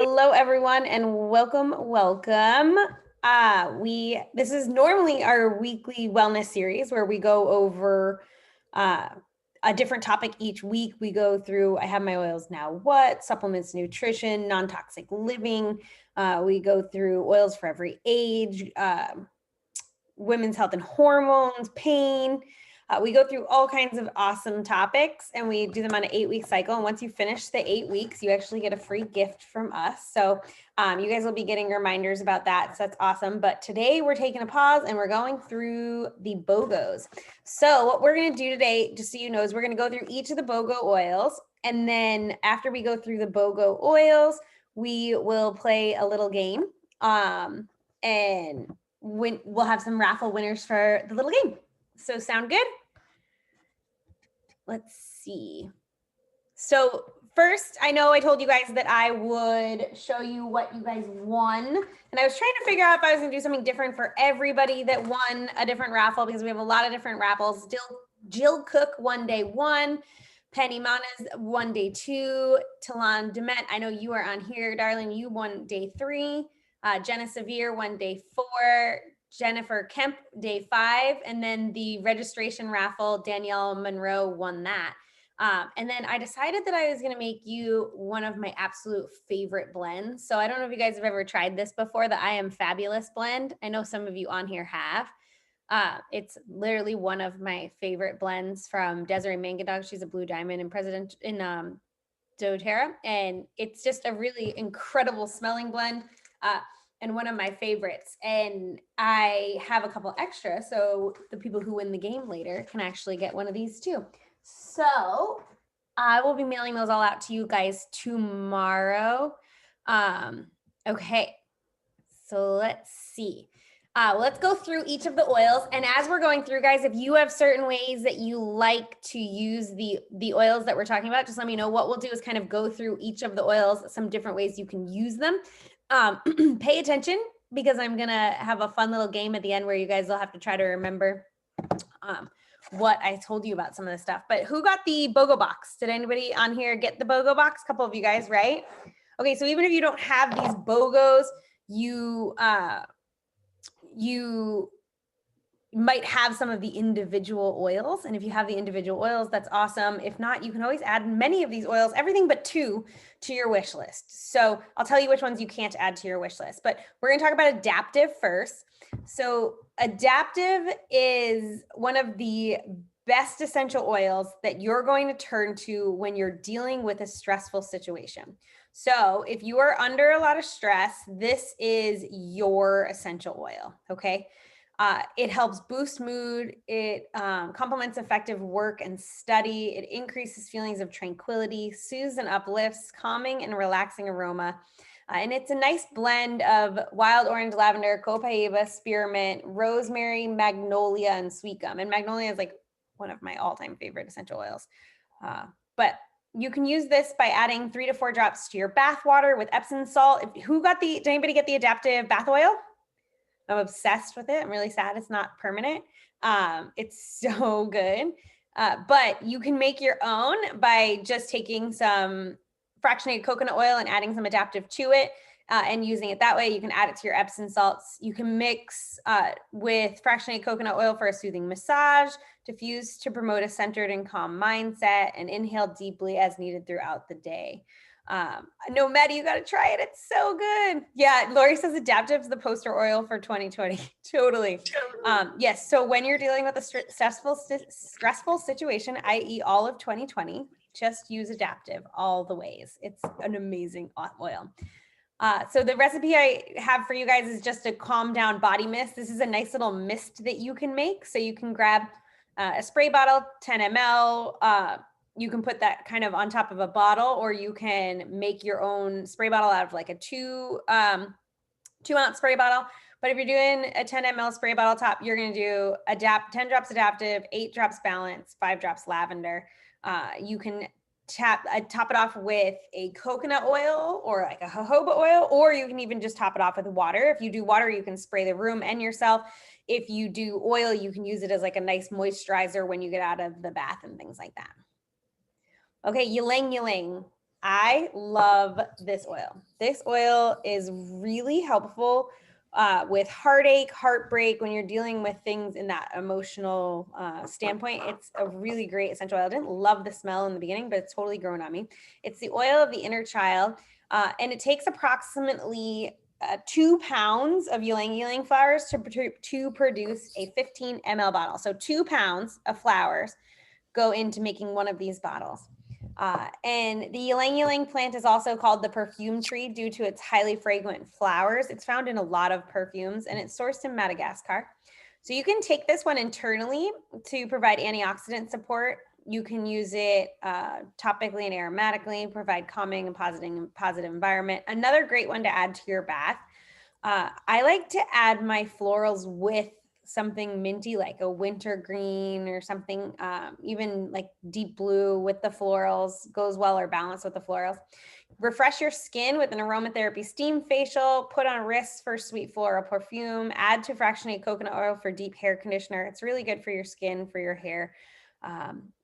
Hello, everyone, and welcome. This is normally our weekly wellness series where we go over a different topic each week. We go through, I have my oils now, what, supplements, nutrition, non-toxic living. We go through oils for every age, women's health and hormones, pain. We go through all kinds of awesome topics and we do them on an 8-week cycle. And once you finish the 8 weeks, you actually get a free gift from us. So you guys will be getting reminders about that. So that's awesome. But today we're taking a pause and we're going through the BOGOs. So what we're going to do today, just so you know, is we're going to go through each of the BOGO oils. And then after we go through the BOGO oils, we will play a little game. And we'll have some raffle winners for the little game. So sound good? Let's see. So first, I know I told you guys that I would show you what you guys won. And I was trying to figure out if I was going to do something different for everybody that won a different raffle, because we have a lot of different raffles. Jill Cook won day 1. Penny Manas won day 2. Talon Dement, I know you are on here, darling. You won day 3. Jenna Severe won day 4. Jennifer Kemp, day 5, and then the registration raffle, Danielle Monroe won that. And then I decided that I was going to make you one of my absolute favorite blends. So I don't know if you guys have ever tried this before, the I Am Fabulous blend. I know some of you on here have. It's literally one of my favorite blends from Desiree Mangadog. She's a Blue Diamond and president in doTERRA, and it's just a really incredible smelling blend. And one of my favorites. And I have a couple extra, so the people who win the game later can actually get one of these too. So I will be mailing those all out to you guys tomorrow. Okay, so let's see. Let's go through each of the oils. And as we're going through, guys, if you have certain ways that you like to use the oils that we're talking about, just let me know. What we'll do is kind of go through each of the oils, some different ways you can use them. Pay attention, because I'm going to have a fun little game at the end where you guys will have to try to remember what I told you about some of this stuff. But who got the BOGO box? Did anybody on here get the BOGO box? A couple of you guys, right? Okay, so even if you don't have these BOGOs, you might have some of the individual oils. And if you have the individual oils, that's awesome. If not, you can always add many of these oils, everything but 2, to your wish list. So I'll tell you which ones you can't add to your wish list, but we're going to talk about Adaptive first. So Adaptive is one of the best essential oils that you're going to turn to when you're dealing with a stressful situation. So if you are under a lot of stress, this is your essential oil. Okay. It helps boost mood. It complements effective work and study. It increases feelings of tranquility, soothes and uplifts, calming and relaxing aroma. And it's a nice blend of wild orange, lavender, copaiba, spearmint, rosemary, magnolia, and sweet gum. And magnolia is like one of my all-time favorite essential oils. But you can use this by adding 3 to 4 drops to your bath water with Epsom salt. Did anybody get the Adaptive bath oil? I'm obsessed with it. I'm really sad it's not permanent. It's so good. But you can make your own by just taking some fractionated coconut oil and adding some Adaptive to it and using it that way. You can add it to your Epsom salts. You can mix with fractionated coconut oil for a soothing massage, diffuse to promote a centered and calm mindset, and inhale deeply as needed throughout the day. No, Maddie, you got to try it. It's so good. Yeah. Lori says Adaptive is the poster oil for 2020. Totally. Yes. So when you're dealing with a stressful situation, i.e. all of 2020, just use Adaptive all the ways. It's an amazing oil. So the recipe I have for you guys is just a calm down body mist. This is a nice little mist that you can make. So you can grab a spray bottle, 10 ml, you can put that kind of on top of a bottle, or you can make your own spray bottle out of like a 2-ounce spray bottle. But if you're doing a 10 ml spray bottle top, you're going to do 10 drops Adaptive, 8 drops Balance, 5 drops Lavender. You can top it off with a coconut oil or like a jojoba oil, or you can even just top it off with water. If you do water, you can spray the room and yourself. If you do oil, you can use it as like a nice moisturizer when you get out of the bath and things like that. Okay, Ylang Ylang. I love this oil. This oil is really helpful with heartache, heartbreak, when you're dealing with things in that emotional standpoint. It's a really great essential oil. I didn't love the smell in the beginning, but it's totally grown on me. It's the oil of the inner child, and it takes approximately 2 pounds of Ylang Ylang flowers to produce a 15 ml bottle. So 2 pounds of flowers go into making one of these bottles. And the Ylang Ylang plant is also called the perfume tree due to its highly fragrant flowers. It's found in a lot of perfumes, and it's sourced in Madagascar. So you can take this one internally to provide antioxidant support. You can use it topically and aromatically, provide calming and positive environment. Another great one to add to your bath. I like to add my florals with something minty, like a wintergreen or something, even like deep blue with the florals goes well, or balanced with the florals. Refresh your skin with an aromatherapy steam facial, put on wrists for sweet floral perfume, add to fractionated coconut oil for deep hair conditioner. It's really good for your skin, for your hair,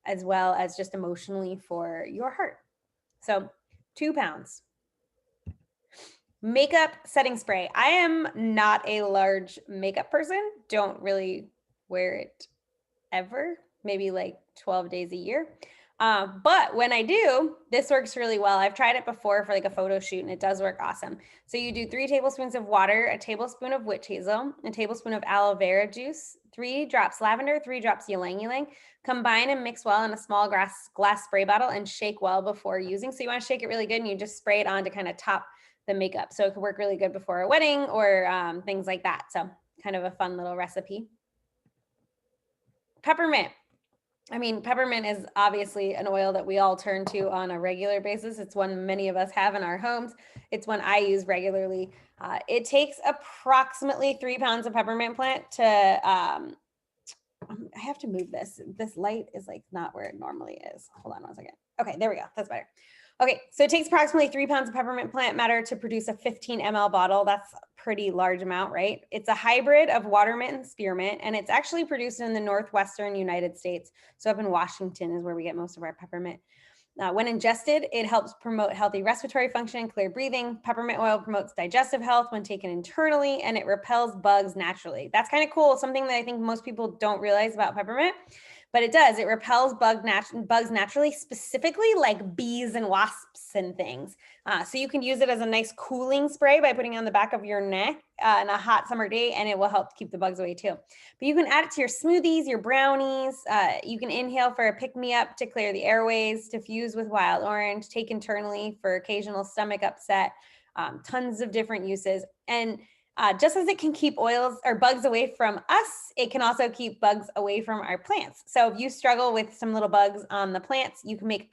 as well as just emotionally for your heart. So 2 pounds. Makeup setting spray. I am not a large makeup person. Don't really wear it ever, maybe like 12 days a year. But when I do, this works really well. I've tried it before for like a photo shoot, and it does work awesome. So you do 3 tablespoons of water, a tablespoon of witch hazel, a tablespoon of aloe vera juice, 3 drops lavender, 3 drops ylang ylang. Combine and mix well in a small glass spray bottle and shake well before using. So you want to shake it really good, and you just spray it on to kind of top the makeup. So it could work really good before a wedding or things like that. So kind of a fun little recipe. Peppermint. I mean, peppermint is obviously an oil that we all turn to on a regular basis. It's one many of us have in our homes. It's one I use regularly. It takes approximately 3 pounds of peppermint plant to, I have to move this. This light is like not where it normally is. Hold on one second. Okay, there we go. That's better. Okay, so it takes approximately 3 pounds of peppermint plant matter to produce a 15 ml bottle. That's a pretty large amount, right? It's a hybrid of watermint and spearmint, and it's actually produced in the northwestern United States. So up in Washington is where we get most of our peppermint. When ingested, it helps promote healthy respiratory function and clear breathing. Peppermint oil promotes digestive health when taken internally, and it repels bugs naturally. That's kind of cool. Something that I think most people don't realize about peppermint, but it does. It repels bugs naturally, specifically like bees and wasps and things. So you can use it as a nice cooling spray by putting it on the back of your neck on a hot summer day, and it will help keep the bugs away too. But you can add it to your smoothies, your brownies. You can inhale for a pick-me-up to clear the airways, diffuse with wild orange, take internally for occasional stomach upset, tons of different uses. And just as it can keep oils or bugs away from us, it can also keep bugs away from our plants. So if you struggle with some little bugs on the plants, you can make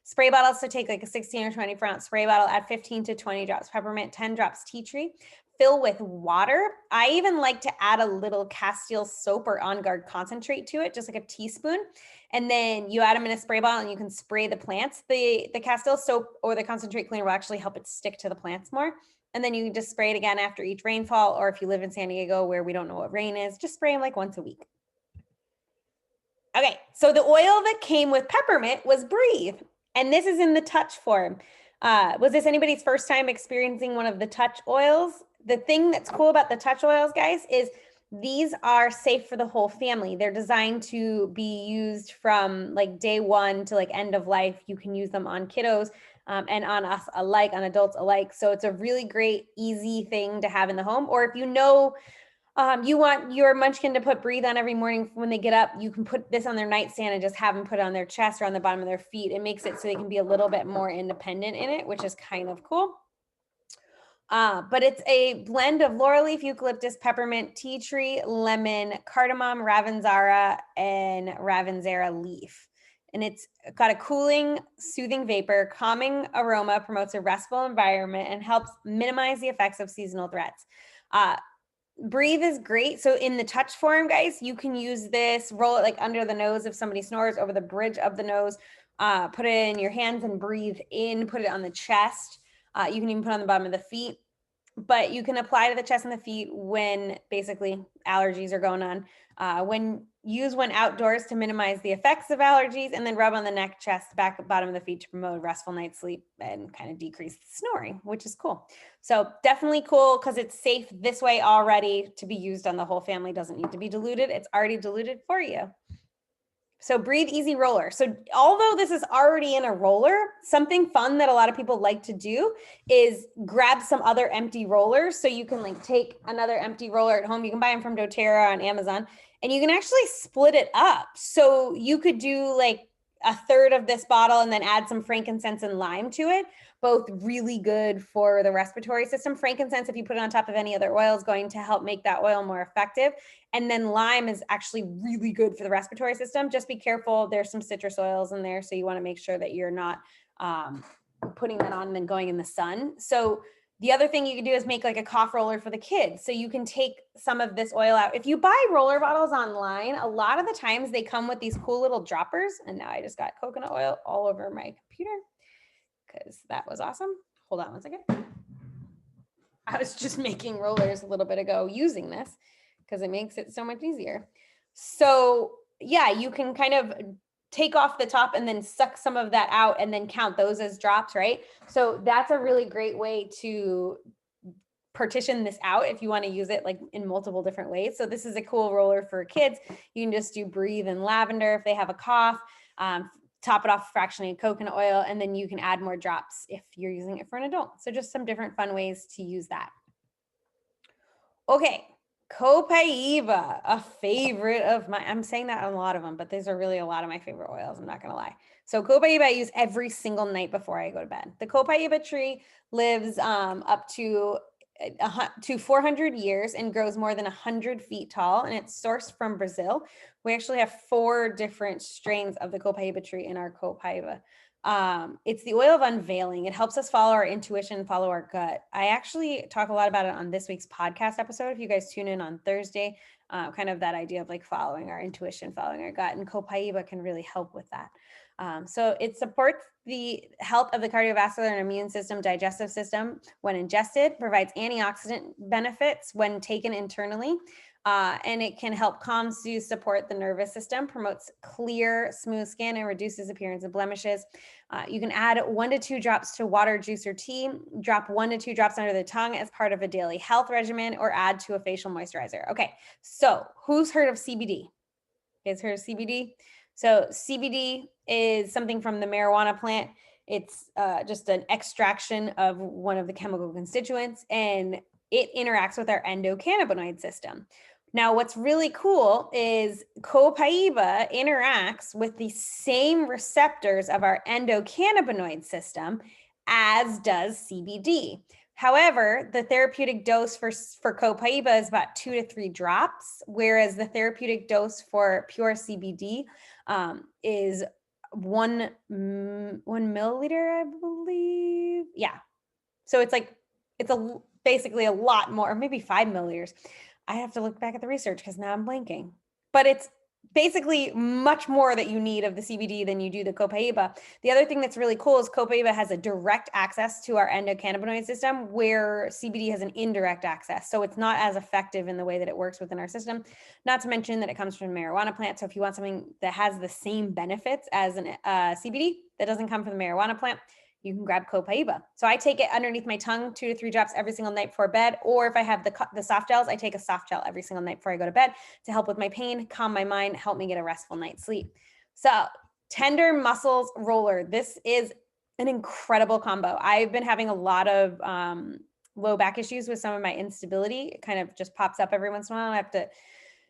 spray bottles. So take like a 16 or 24 ounce spray bottle, add 15 to 20 drops peppermint, 10 drops tea tree, fill with water. I even like to add a little Castile soap or On Guard concentrate to it, just like a teaspoon. And then you add them in a spray bottle and you can spray the plants. The Castile soap or the concentrate cleaner will actually help it stick to the plants more. And then you can just spray it again after each rainfall, or if you live in San Diego where we don't know what rain is, just spray them like once a week. Okay, so the oil that came with peppermint was Breathe, and this is in the touch form. Was this anybody's first time experiencing one of the touch oils? The thing that's cool about the touch oils, guys, is these are safe for the whole family. They're designed to be used from like day one to like end of life. You can use them on kiddos and on us alike, on adults alike. So it's a really great, easy thing to have in the home. Or if you know you want your munchkin to put Breathe on every morning when they get up, you can put this on their nightstand and just have them put it on their chest or on the bottom of their feet. It makes it so they can be a little bit more independent in it, which is kind of cool. But it's a blend of laurel leaf, eucalyptus, peppermint, tea tree, lemon, cardamom, ravensara, and ravensara leaf. And it's got a cooling, soothing vapor, calming aroma, promotes a restful environment, and helps minimize the effects of seasonal threats. Breathe is great. So in the touch form, guys, you can use this, roll it like under the nose if somebody snores, over the bridge of the nose, put it in your hands and breathe in, put it on the chest. You can even put it on the bottom of the feet. but you can apply to the chest and the feet when basically allergies are going on. When outdoors to minimize the effects of allergies, and then rub on the neck, chest, back, bottom of the feet to promote restful night's sleep and kind of decrease the snoring, which is cool. So definitely cool because it's safe this way already to be used on the whole family. Doesn't need to be diluted. It's already diluted for you. So Breathe Easy Roller. So although this is already in a roller, something fun that a lot of people like to do is grab some other empty rollers. So you can like take another empty roller at home. You can buy them from doTERRA on Amazon, and you can actually split it up. So you could do like a third of this bottle and then add some frankincense and lime to it. Both really good for the respiratory system. Frankincense, if you put it on top of any other oil, is going to help make that oil more effective. And then lime is actually really good for the respiratory system. Just be careful. There's some citrus oils in there. So you want to make sure that you're not putting that on and then going in the sun. So the other thing you can do is make like a cough roller for the kids. So you can take some of this oil out. If you buy roller bottles online, a lot of the times they come with these cool little droppers. And now I just got coconut oil all over my computer because that was awesome. Hold on one second. I was just making rollers a little bit ago using this because it makes it so much easier. So yeah, you can kind of take off the top and then suck some of that out and then count those as drops, right? So that's a really great way to partition this out if you want to use it like in multiple different ways. So this is a cool roller for kids. You can just do Breathe and lavender if they have a cough, top it off fractionated coconut oil, and then you can add more drops if you're using it for an adult. So just some different fun ways to use that. Okay. Copaiba, a favorite of mine. I'm saying that on a lot of them, but these are really a lot of my favorite oils. I'm not going to lie. So Copaiba I use every single night before I go to bed. The Copaiba tree lives up to 400 years and grows more than 100 feet tall. And it's sourced from Brazil. We actually have 4 different strains of the Copaiba tree in our Copaiba. It's the oil of unveiling. It helps us follow our intuition, follow our gut. I actually talk a lot about it on this week's podcast episode. If you guys tune in on Thursday, kind of that idea of like following our intuition, following our gut, and Copaiba can really help with that. So it supports the health of the cardiovascular and immune system, digestive system when ingested, provides antioxidant benefits when taken internally. And it can help calm, soothe, support the nervous system, promotes clear, smooth skin, and reduces appearance of blemishes. You can add 1 to 2 drops to water, juice, or tea. Drop 1 to 2 drops under the tongue as part of a daily health regimen, or add to a facial moisturizer. Okay, so who's heard of CBD? You guys heard of CBD? So CBD is something from the marijuana plant. It's just an extraction of one of the chemical constituents, and it interacts with our endocannabinoid system. Now, what's really cool is Copaiba interacts with the same receptors of our endocannabinoid system as does CBD. However, the therapeutic dose for Copaiba is about 2 to 3 drops, whereas the therapeutic dose for pure CBD is 1 milliliter, I believe. Yeah. So it's like, basically a lot more, maybe 5 milliliters. I have to look back at the research because now I'm blanking, but it's basically much more that you need of the CBD than you do the Copaiba. The other thing that's really cool is Copaiba has a direct access to our endocannabinoid system, where CBD has an indirect access. So it's not as effective in the way that it works within our system. Not to mention that it comes from marijuana plant. So if you want something that has the same benefits as an CBD that doesn't come from the marijuana plant, you can grab Copaiba. So I take it underneath my tongue, 2 to 3 drops every single night before bed. Or if I have the soft gels, I take a soft gel every single night before I go to bed to help with my pain, calm my mind, help me get a restful night's sleep. So Tender Muscles Roller. This is an incredible combo. I've been having a lot of low back issues with some of my instability. It kind of just pops up every once in a while. I have to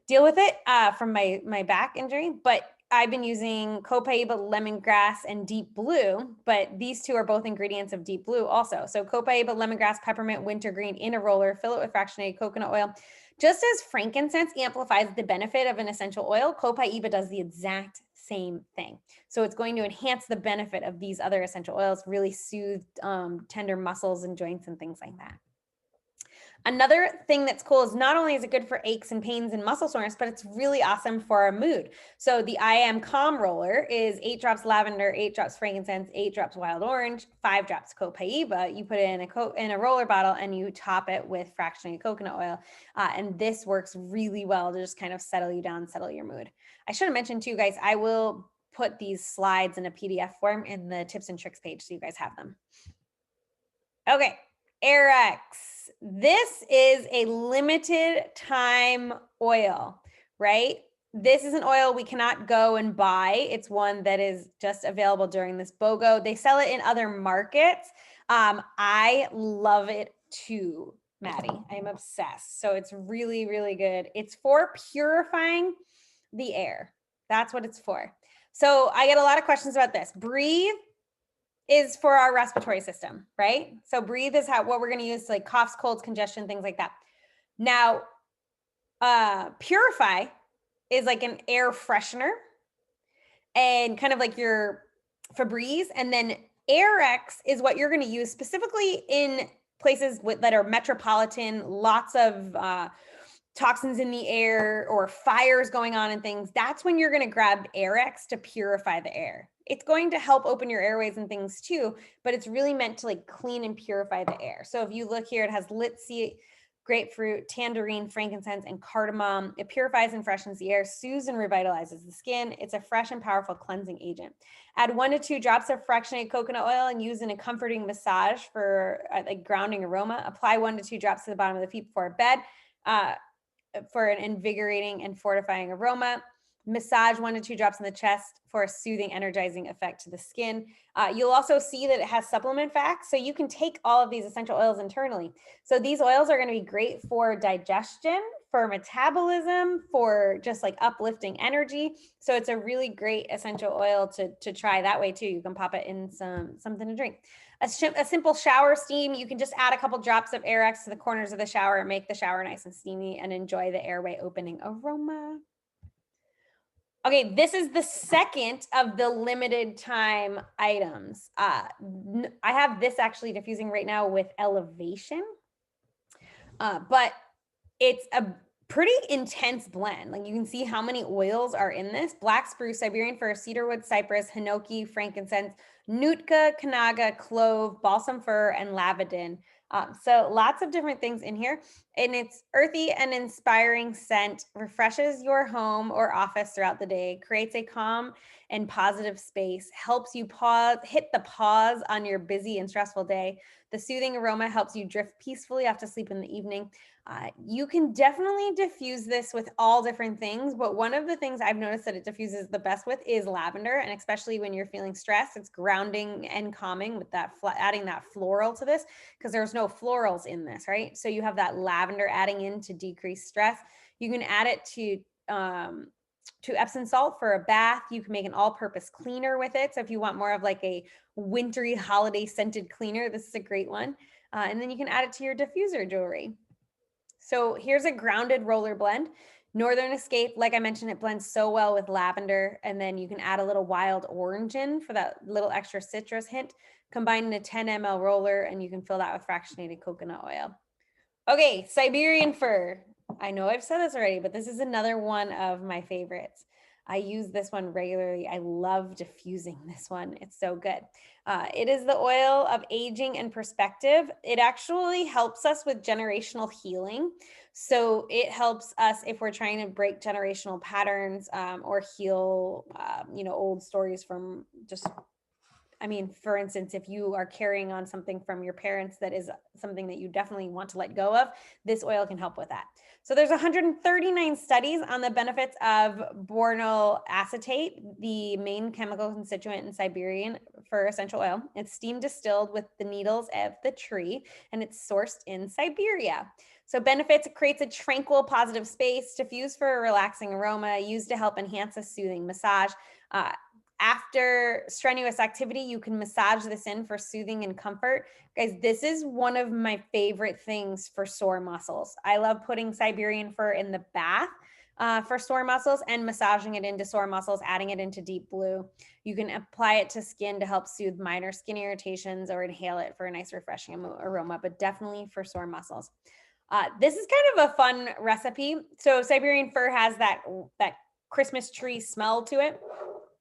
deal with it from my back injury, but I've been using Copaiba, lemongrass, and deep blue, but these 2 are both ingredients of deep blue also. So Copaiba, lemongrass, peppermint, wintergreen in a roller, fill it with fractionated coconut oil. Just as frankincense amplifies the benefit of an essential oil, Copaiba does the exact same thing. So it's going to enhance the benefit of these other essential oils, really soothe tender muscles and joints and things like that. Another thing that's cool is not only is it good for aches and pains and muscle soreness, but it's really awesome for our mood. So the I Am Calm roller is 8 drops lavender, 8 drops frankincense, 8 drops wild orange, 5 drops copaiba. You put it in a roller bottle and you top it with fractionated coconut oil. And this works really well to just kind of settle you down, settle your mood. I should have mentioned too, guys, I will put these slides in a PDF form in the tips and tricks page so you guys have them. Okay, Airx. This is a limited time oil, right? This is an oil we cannot go and buy. It's one that is just available during this BOGO. They sell it in other markets. I love it too, Maddie. I'm obsessed. So it's really, really good. It's for purifying the air. That's what it's for. So I get a lot of questions about this. Breathe is for our respiratory system, right? So breathe is what we're going to use, like coughs, colds, congestion, things like that. Now, purify is like an air freshener and kind of like your Febreze. And then Airx is what you're going to use specifically in places that are metropolitan, lots of toxins in the air or fires going on and things. That's when you're going to grab Airx to purify the air. It's going to help open your airways and things too, but it's really meant to like clean and purify the air. So if you look here, it has litsi, grapefruit, tangerine, frankincense, and cardamom. It purifies and freshens the air, soothes and revitalizes the skin. It's a fresh and powerful cleansing agent. Add 1 to 2 drops of fractionated coconut oil and use in a comforting massage for like grounding aroma. Apply 1 to 2 drops to the bottom of the feet before bed for an invigorating and fortifying aroma. Massage 1 to 2 drops in the chest for a soothing, energizing effect to the skin. You'll also see that it has supplement facts, so you can take all of these essential oils internally. So these oils are going to be great for digestion, for metabolism, for just like uplifting energy. So it's a really great essential oil to try that way too. You can pop it in something to drink. A simple shower steam, you can just add a couple drops of Airx to the corners of the shower and make the shower nice and steamy and enjoy the airway opening aroma. Okay, this is the second of the limited time items. I have this actually diffusing right now with Elevation, but it's a pretty intense blend. Like you can see how many oils are in this: black spruce, Siberian fir, cedarwood, cypress, hinoki, frankincense, nootka, kanaga, clove, balsam fir, and lavandin. So lots of different things in here. And it's earthy and inspiring scent, refreshes your home or office throughout the day, creates a calm and positive space, helps you hit the pause on your busy and stressful day. The soothing aroma helps you drift peacefully off to sleep in the evening. You can definitely diffuse this with all different things, but one of the things I've noticed that it diffuses the best with is lavender, and especially when you're feeling stressed, it's grounding and calming with that, adding that floral to this, because there's no florals in this, right? So you have that lavender adding in to decrease stress. You can add it to Epsom salt for a bath. You can make an all-purpose cleaner with it. So if you want more of like a wintry holiday scented cleaner, this is a great one. And then you can add it to your diffuser jewelry. So here's a grounded roller blend. Northern Escape, like I mentioned, it blends so well with lavender. And then you can add a little wild orange in for that little extra citrus hint. Combine in a 10 ml roller and you can fill that with fractionated coconut oil. Okay, Siberian Fur. I know I've said this already, but this is another one of my favorites. I use this one regularly. I love diffusing this one. It's so good. It is the oil of aging and perspective. It actually helps us with generational healing. So it helps us if we're trying to break generational patterns or heal, old stories from for instance, if you are carrying on something from your parents that is something that you definitely want to let go of, this oil can help with that. So there's 139 studies on the benefits of boronal acetate, the main chemical constituent in Siberian fir essential oil. It's steam distilled with the needles of the tree, and it's sourced in Siberia. So benefits: it creates a tranquil, positive space, diffuse for a relaxing aroma, used to help enhance a soothing massage. After strenuous activity, you can massage this in for soothing and comfort. Guys, this is one of my favorite things for sore muscles. I love putting Siberian fir in the bath for sore muscles and massaging it into sore muscles, adding it into deep blue. You can apply it to skin to help soothe minor skin irritations or inhale it for a nice refreshing aroma, but definitely for sore muscles. This is kind of a fun recipe. So Siberian Fur has that Christmas tree smell to it.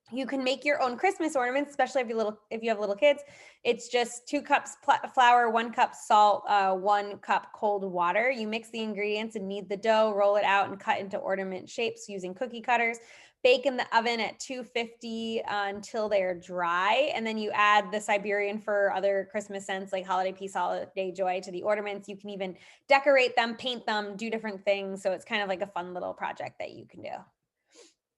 You can make your own Christmas ornaments, especially if you have little kids. It's just 2 cups flour, 1 cup salt, 1 cup cold water. You mix the ingredients and knead the dough, roll it out, and cut into ornament shapes using cookie cutters. Bake in the oven at 250 until they're dry. And then you add the Siberian Fur, other Christmas scents like holiday peace, holiday joy to the ornaments. You can even decorate them, paint them, do different things. So it's kind of like a fun little project that you can do.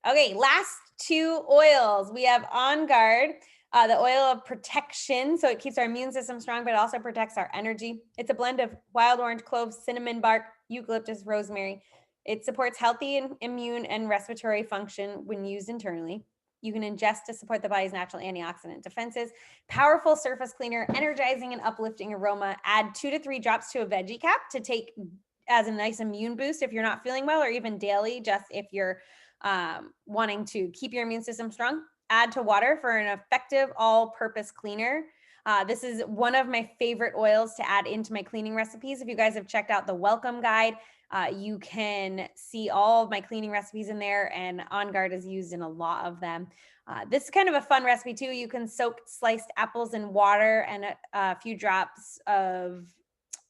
Okay, last 2 oils. We have On Guard, the oil of protection. So it keeps our immune system strong, but it also protects our energy. It's a blend of wild orange, cloves, cinnamon bark, eucalyptus, rosemary. It supports healthy immune and respiratory function when used internally. You can ingest to support the body's natural antioxidant defenses. Powerful surface cleaner, energizing and uplifting aroma. Add 2 to 3 drops to a veggie cap to take as a nice immune boost if you're not feeling well, or even daily, just if you're wanting to keep your immune system strong. Add to water for an effective all-purpose cleaner. This is one of my favorite oils to add into my cleaning recipes. If you guys have checked out the welcome guide, you can see all of my cleaning recipes in there, and On Guard is used in a lot of them. This is kind of a fun recipe too. You can soak sliced apples in water and a few drops of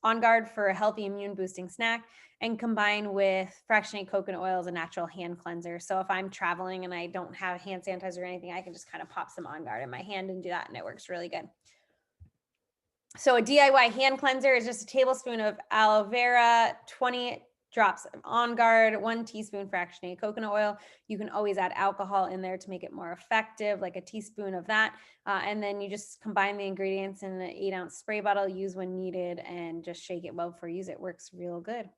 On Guard for a healthy immune boosting snack, and combine with fractionated coconut oil as a natural hand cleanser. So if I'm traveling and I don't have hand sanitizer or anything, I can just kind of pop some On Guard in my hand and do that, and it works really good. So a DIY hand cleanser is just a tablespoon of aloe vera, 20 drops of On Guard, 1 teaspoon fractionated coconut oil. You can always add alcohol in there to make it more effective, like a teaspoon of that. And then you just combine the ingredients in an 8-ounce spray bottle, use when needed, and just shake it well before you use it. Works real good.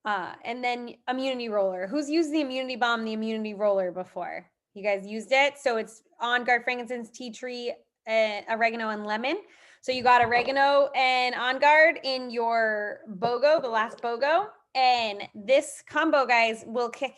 And then immunity roller. Who's used the immunity bomb, the immunity roller before? You guys used it. So it's On Guard, frankincense, tea tree, oregano, and lemon. So you got oregano and On Guard in your BOGO, the last BOGO. And this combo, guys, will kick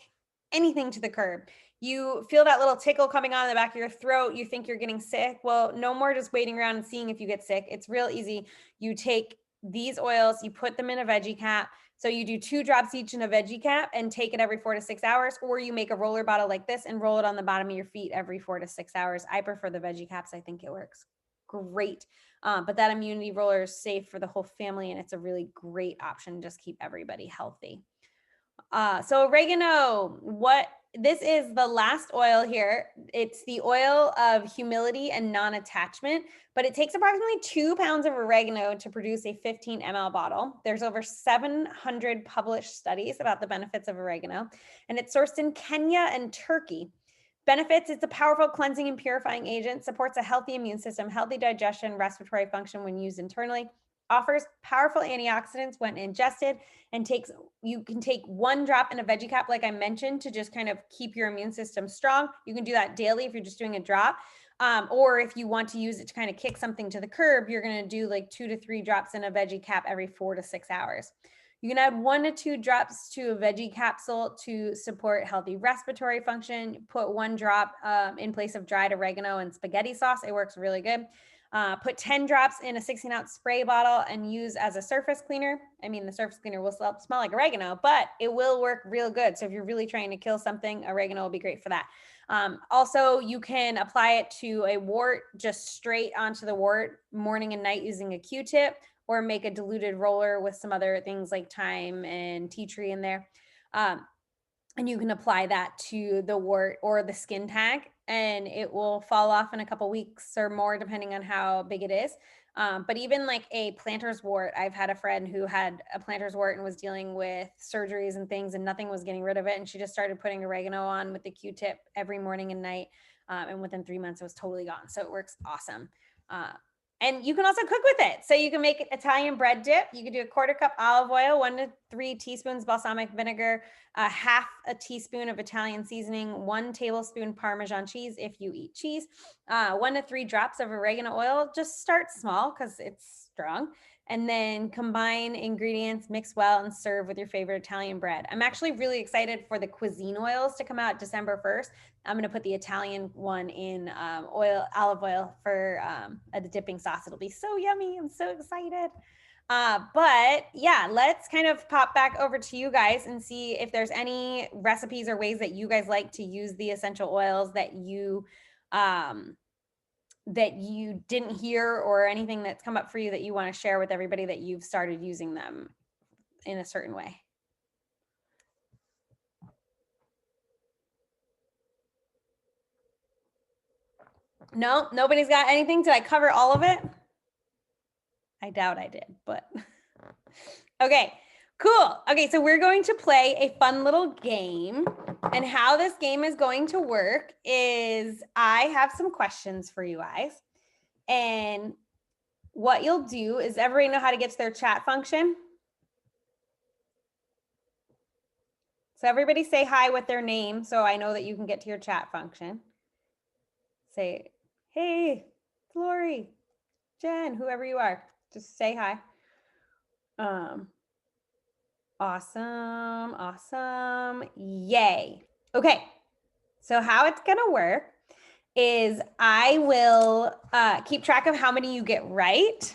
anything to the curb. You feel that little tickle coming on in the back of your throat. You think you're getting sick. Well, no more just waiting around and seeing if you get sick. It's real easy. You take these oils, you put them in a veggie cap. So you do 2 drops each in a veggie cap and take it every 4 to 6 hours, or you make a roller bottle like this and roll it on the bottom of your feet every 4 to 6 hours. I prefer the veggie caps. I think it works great. But that immunity roller is safe for the whole family, and it's a really great option to just keep everybody healthy. So oregano, this is the last oil here. It's the oil of humility and non-attachment, but it takes approximately 2 pounds of oregano to produce a 15 ml bottle. There's over 700 published studies about the benefits of oregano, and it's sourced in Kenya and Turkey. Benefits: it's a powerful cleansing and purifying agent, supports a healthy immune system, healthy digestion, respiratory function when used internally, offers powerful antioxidants when ingested, and you can take 1 drop in a veggie cap, like I mentioned, to just kind of keep your immune system strong. You can do that daily if you're just doing a drop. Or if you want to use it to kind of kick something to the curb, you're going to do like 2 to 3 drops in a veggie cap every 4 to 6 hours. You can add 1 to 2 drops to a veggie capsule to support healthy respiratory function. Put 1 drop in place of dried oregano and spaghetti sauce. It works really good. Put 10 drops in a 16-ounce spray bottle and use as a surface cleaner. I mean, the surface cleaner will smell like oregano, but it will work real good. So if you're really trying to kill something, oregano will be great for that. Also, you can apply it to a wart, just straight onto the wart morning and night using a Q-tip, or make a diluted roller with some other things like thyme and tea tree in there. And you can apply that to the wart or the skin tag, and it will fall off in a couple weeks or more, depending on how big it is. But even like a plantar's wart, I've had a friend who had a plantar's wart and was dealing with surgeries and things, and nothing was getting rid of it. And she just started putting oregano on with the Q-tip every morning and night. And within 3 months, it was totally gone. So it works awesome. And you can also cook with it. So you can make Italian bread dip. You can do a 1/4 cup olive oil, 1 to 3 teaspoons balsamic vinegar, 1/2 a teaspoon of Italian seasoning, 1 tablespoon Parmesan cheese if you eat cheese, 1 to 3 drops of oregano oil. Just start small because it's strong. And then combine ingredients, mix well, and serve with your favorite Italian bread. I'm actually really excited for the cuisine oils to come out December 1st. I'm going to put the Italian one in olive oil for the dipping sauce. It'll be so yummy. I'm so excited. But yeah, let's kind of pop back over to you guys and see if there's any recipes or ways that you guys like to use the essential oils that you didn't hear, or anything that's come up for you that you want to share with everybody that you've started using them in a certain way. No, nobody's got anything. Did I cover all of it? I doubt I did, but okay, cool. Okay, so we're going to play a fun little game. And how this game is going to work is I have some questions for you guys. And what you'll do is, everybody know how to get to their chat function? So everybody say hi with their name so I know that you can get to your chat function. Say, hey, Lori, Jen, whoever you are, just say hi. Awesome, awesome, yay. Okay, so how it's gonna work is I will keep track of how many you get right,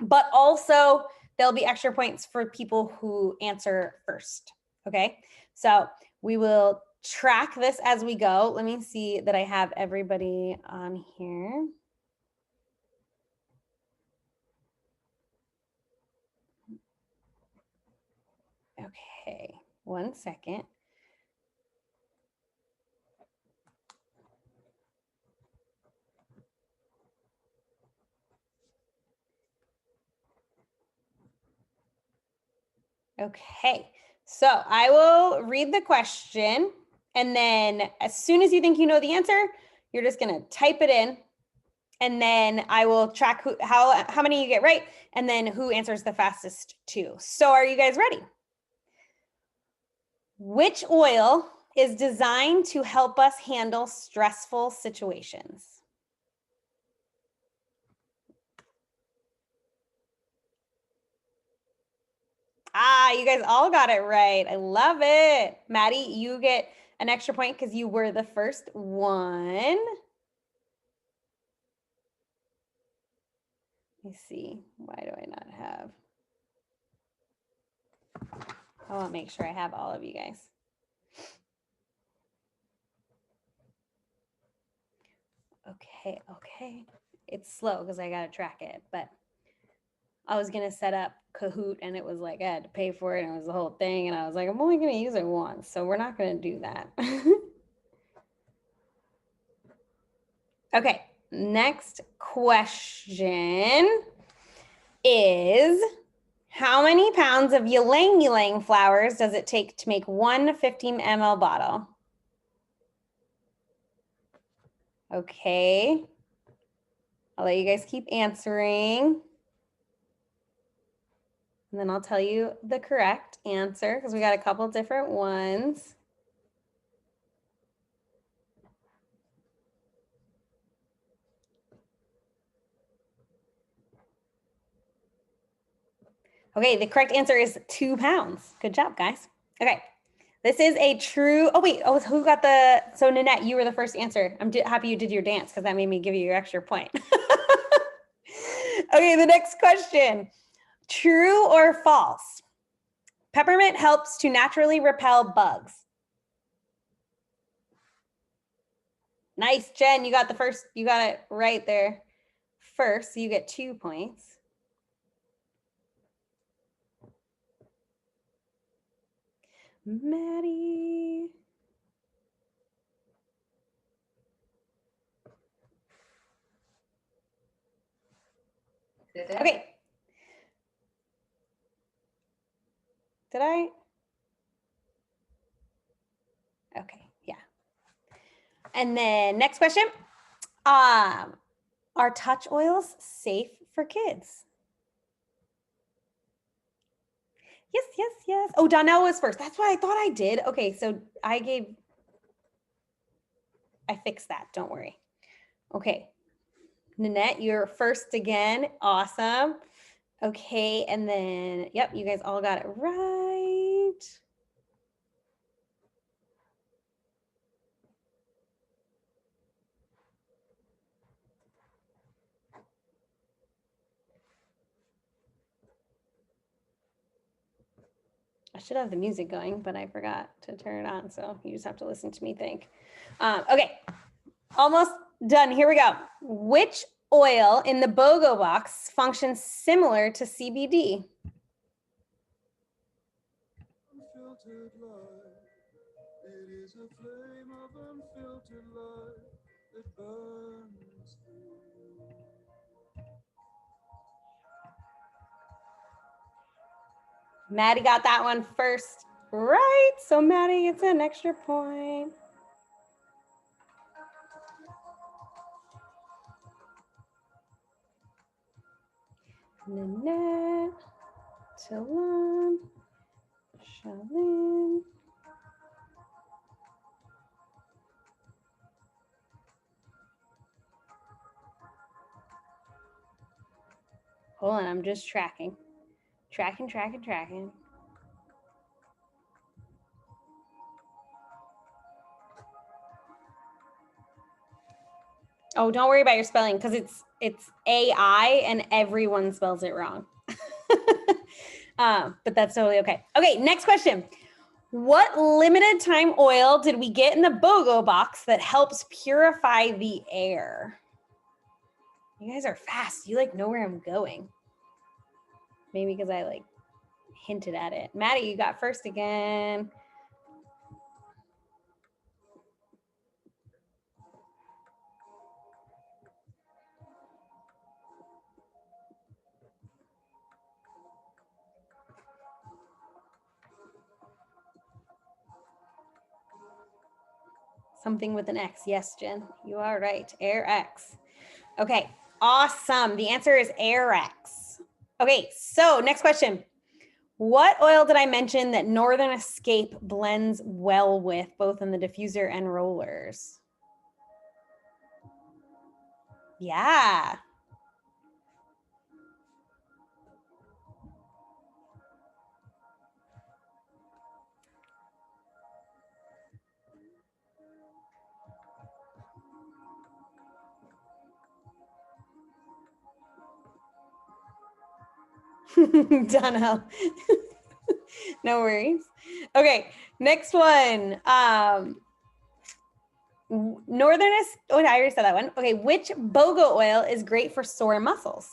but also there'll be extra points for people who answer first, okay? So we will track this as we go. Let me see that I have everybody on here. Okay, 1 second. Okay, so I will read the question, and then as soon as you think you know the answer, you're just gonna type it in, and then I will track how many you get right, and then who answers the fastest too. So are you guys ready? Which oil is designed to help us handle stressful situations? Ah, you guys all got it right. I love it. Maddie, you get an extra point because you were the first one. Let me see. Why do I not have? I want to make sure I have all of you guys. Okay, okay. It's slow because I got to track it, but I was going to set up Kahoot and it was like I had to pay for it and it was the whole thing. And I was like, I'm only going to use it once, so we're not going to do that. Okay, next question is, how many pounds of Ylang Ylang flowers does it take to make one 15 ml bottle? Okay, I'll let you guys keep answering. And then I'll tell you the correct answer because we got a couple different ones. Okay, the correct answer is 2 pounds. Good job, guys. Okay, this is a true, oh wait, oh, who got the, so Nanette, you were the first answer. I'm happy you did your dance because that made me give you your extra point. Okay, the next question. True or false? Peppermint helps to naturally repel bugs. Nice, Jen, you got the first, you got it right there first, so you get 2 points. Maddie. Okay. Did I? Okay, yeah. And then next question. Are touch oils safe for kids? Yes, yes, yes. Oh, Donnell was first. That's what I thought I did. Okay, so I fixed that. Don't worry. Okay. Nanette, you're first again. Awesome. Okay, and then, yep, you guys all got it right. should have the music going, but I forgot to turn it on. So you just have to listen to me think. Okay, almost done. Here we go. Which oil in the BOGO box functions similar to CBD? It is a flame of unfiltered light that burns through. Maddie got that one first, right? So Maddie gets an extra point. Nanette, Talon, Shalyn. Hold on, I'm just tracking. Tracking. Oh, don't worry about your spelling because it's AI and everyone spells it wrong. But that's totally okay. Okay, next question. What limited time oil did we get in the BOGO box that helps purify the air? You guys are fast. You like know where I'm going. Maybe because I like hinted at it. Maddie, you got first again. Something with an X. Yes, Jen, you are right. Air X. Okay, awesome. The answer is Air X. Okay, so next question. What oil did I mention that Northern Escape blends well with both in the diffuser and rollers? Yeah. Donna. No worries. Okay, next one. Northern, oh, I already said that one. Okay, which BOGO oil is great for sore muscles?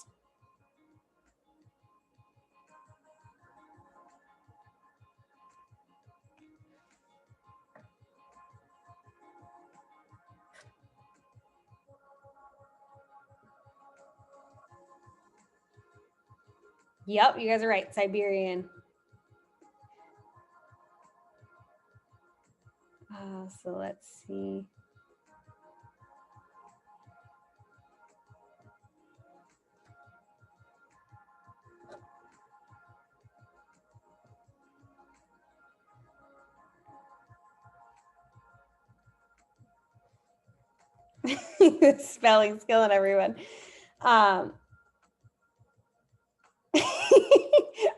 Yep, you guys are right. Siberian. So let's see. Spelling's killing everyone.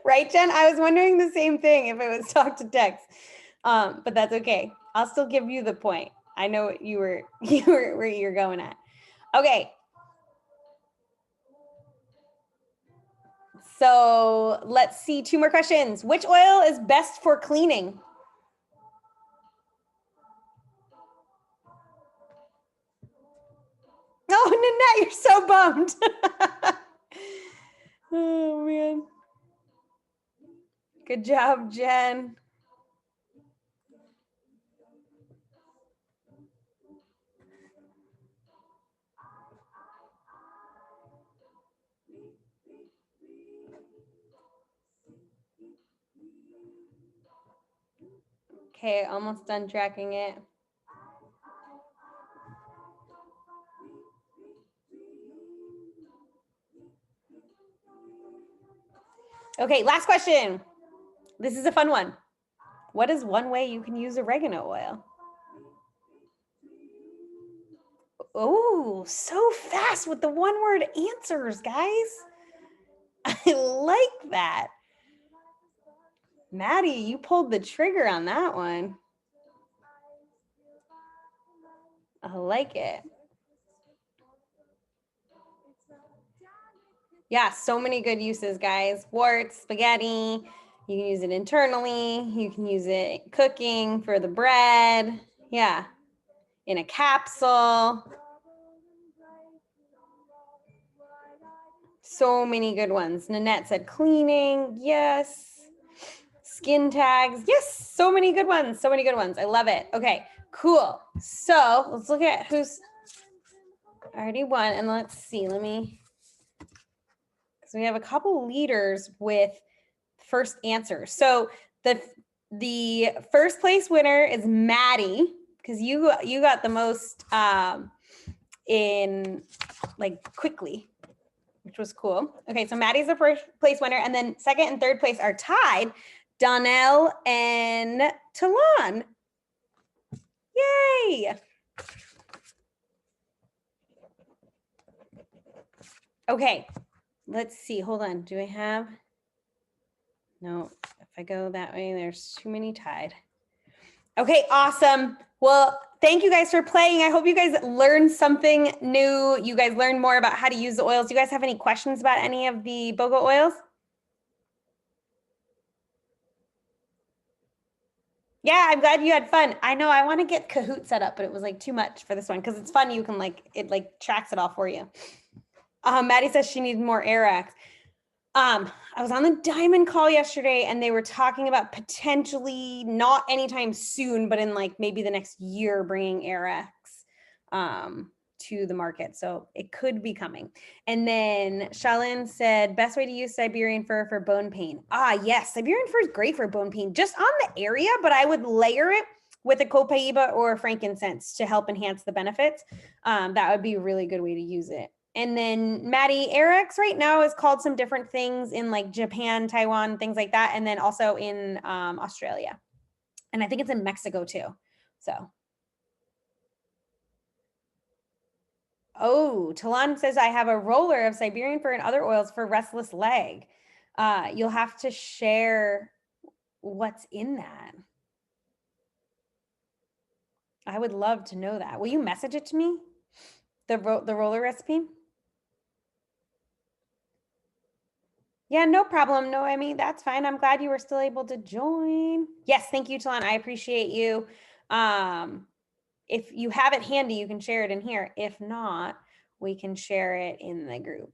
Right, Jen? I was wondering the same thing if it was talk to text, but that's okay. I'll still give you the point. I know what you were where you're going at. Okay. So let's see 2 more questions. Which oil is best for cleaning? Oh, Nanette, you're so bummed. Oh, man. Good job, Jen. Okay, almost done tracking it. Okay, last question. This is a fun one. What is one way you can use oregano oil? Oh, so fast with the one word answers, guys. I like that. Maddie, you pulled the trigger on that one. I like it. Yeah, so many good uses, guys. Warts, spaghetti, You can use it internally. You can use it cooking for the bread. Yeah. In a capsule. So many good ones. Nanette said cleaning. Yes. Skin tags. Yes. So many good ones. So many good ones. I love it. Okay, cool. So let's look at who's already won. And let's see. So we have a couple leaders with first answers. So the first place winner is Maddie, because you got the most in like quickly, which was cool. Okay, so Maddie's the first place winner, and then second and third place are tied, Donnell and Talon. Yay! Okay, let's see. Hold on. Do I have? No, if I go that way, there's too many tied. Okay, awesome. Well, thank you guys for playing. I hope you guys learned something new. You guys learned more about how to use the oils. Do you guys have any questions about any of the BOGO oils? Yeah, I'm glad you had fun. I know I want to get Kahoot set up, but it was like too much for this one because it's fun. You can it tracks it all for you. Maddie says she needs more Airax. I was on the Diamond call yesterday and they were talking about potentially not anytime soon, but in like maybe the next year bringing Airax to the market. So it could be coming. And then Shalin said, best way to use Siberian fur for bone pain. Yes, Siberian fur is great for bone pain, just on the area, but I would layer it with a Copaiba or frankincense to help enhance the benefits. That would be a really good way to use it. And then Maddie, Airax right now is called some different things in like Japan, Taiwan, things like that. And then also in Australia. And I think it's in Mexico too. So. Oh, Talon says, I have a roller of Siberian fur and other oils for restless leg. You'll have to share what's in that. I would love to know that. Will you message it to me? The roller recipe? Yeah, no problem. No, I mean, that's fine. I'm glad you were still able to join. Yes, thank you, Talon. I appreciate you. If you have it handy, you can share it in here. If not, we can share it in the group.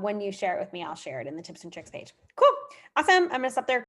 When you share it with me, I'll share it in the tips and tricks page. Cool. Awesome. I'm going to stop there.